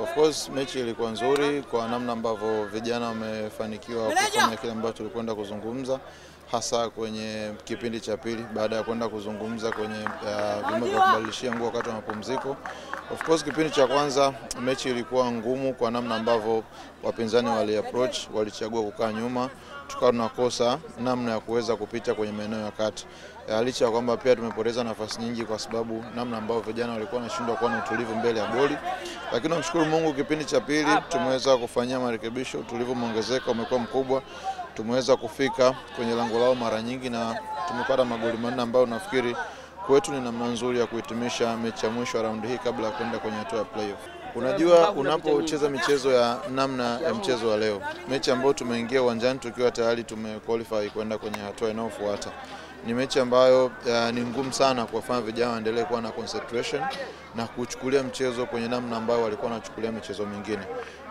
Of course mechi ilikuwa nzuri kwa namna ambavyo vijana wamefanikiwa kufanya kile ambacho tulikwenda kuzungumza, hasa kwenye kipindi cha pili baada ya kwenda kuzungumza kwenye vyumba vya kubadilishia nguo wakati wa mapumziko. Of course kipindi cha kwanza mechi ilikuwa ngumu kwa namna ambavyo wapinzani waliapproach, walichagua kukaa nyuma, tukawa tunakosa namna ya kuweza kupita kwenye maeneo ya kati. Licha ya kwamba pia tumepoteza nafasi nyingi kwa sababu namna ambavyo vijana walikuwa wanashindwa kuwa na utulivu mbele ya goli. Lakini namshukuru Mungu kipindi cha pili tumeweza kufanyia marekebisho, utulivu umeongezeka, umekuwa mkubwa. Tumeweza kufika kwenye lango lao mara nyingi na tumepata magoli manne ambayo nafikiri kwetu ni namna nzuri ya kuhitimisha mechi ya mwisho wa raundi hii kabla ya kwenda kwenye hatua ya playoff. Unajua unapocheza michezo ya namna ya mchezo wa leo, mechi ambayo tumeingia uwanjani tukiwa tayari tumequalify kwenda kwenye hatua inayofuata, ni mechi ambayo ni ngumu sana kuwafanya vijana waendelee kuwa na concentration na kuchukulia mchezo kwenye namna ambayo walikuwa wanachukulia michezo mingine.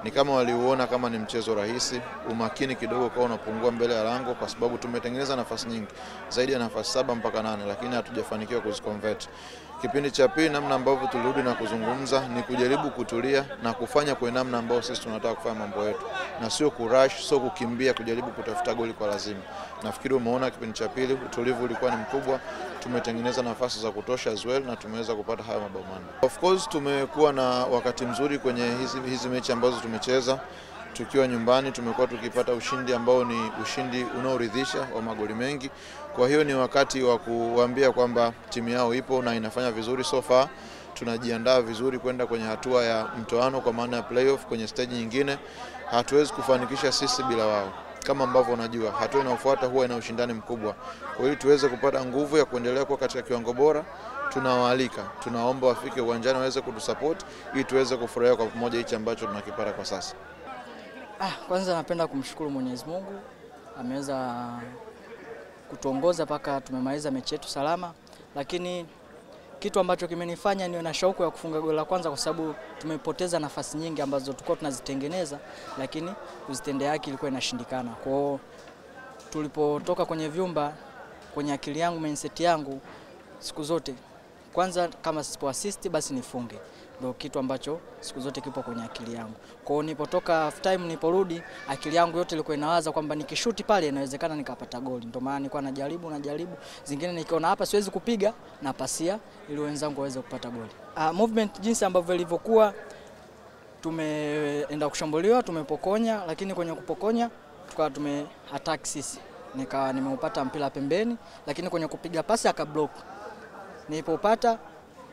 Ni kama waliuona kama ni mchezo rahisi, umakini kidogo kwa unapungua mbele ya lango kwa sababu tumetengeneza nafasi nyingi, zaidi ya nafasi 7 mpaka 8, lakini hatujafanikiwa kuziconvert. Kipindi cha pili namna ambavyo tulirudi na kuzungumza ni kujaribu kutulia na kufanya kwa namna ambayo sisi tunataka kufanya mambo yetu, na sio kurush, sio kukimbia kujaribu kutafuta goli kwa lazima. Nafikiri umeona kipindi cha pili utulivu ulikuwa ni mkubwa, tumetengeneza nafasi za kutosha as well na tumeweza kupata haya mabao manne. Of course tumekuwa na wakati mzuri kwenye hizi mechi ambazo tumecheza. Tukiwa nyumbani tumekuwa tukipata ushindi ambao ni ushindi unaoridhisha wa magoli mengi. Kwa hiyo ni wakati wa kuambia kwamba timu yao ipo na inafanya vizuri so far. Tunajiandaa vizuri kwenda kwenye hatua ya mtoano kwa maana ya playoff kwenye stage nyingine. Hatuwezi kufanikisha sisi bila wao. Kama ambavyo unajua, hatua inayofuata huwa ina ushindani mkubwa. Kwa hiyo tuweze kupata nguvu ya kuendelea kwa katika kiwango bora. Tunawaalika, tunaomba wafike uwanjani waweze kutusupport ili tuweze kufurahia kwa pamoja hichi ambacho tunakipata kwa sasa. Kwanza napenda kumshukuru Mwenyezi Mungu, ameweza kutuongoza mpaka tumemaliza mechi yetu salama, lakini kitu ambacho kimenifanya niwe na shauku ya kufunga goli la kwanza kwa sababu tumepoteza nafasi nyingi ambazo tulikuwa tunazitengeneza, lakini kuzitendea haki ilikuwa inashindikana. Kwa hiyo tulipotoka kwenye vyumba, kwenye akili yangu, mindset yangu siku zote, kwanza kama sipo assist basi nifunge. Ndio kitu ambacho siku zote kipo kwenye akili yangu. Kwa hiyo nilipotoka half time niliporudi, akili yangu yote ilikuwa inawaza kwamba nikishuti pale inawezekana nikapata goli. Ndio maana nilikuwa najaribu, zingine nikiona hapa siwezi kupiga na pasia ili wenzangu waweze kupata goli. Movement jinsi ambavyo ilivyokuwa, tumeenda kushambuliwa, tumepokonya, lakini kwenye kupokonya tukawa tumeattack sisi. Nikawa nimeupata mpira pembeni, lakini kwenye kupiga pasi akablock. Nilipopata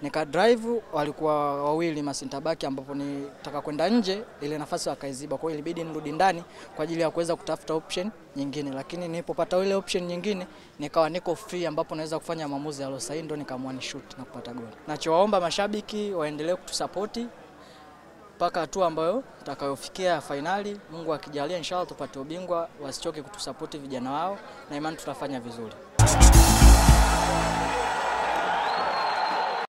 nika drive, walikuwa wawili masintabaki ambapo nitaka kwenda nje, ile nafasi wakaiziba. Kwa hiyo ilibidi nirudi ndani kwa ajili ya kuweza kutafuta option nyingine, lakini nilipopata ile option nyingine nikawa niko free ambapo naweza kufanya maamuzi yalo sahihi, ndo nikaamua ni shoot na kupata goli. Nachowaomba mashabiki waendelee kutusupport mpaka hatua ambayo tutakayofikia finali. Mungu akijalia inshallah tupate ubingwa, wasichoke kutusupport vijana wao na imani tutafanya vizuri.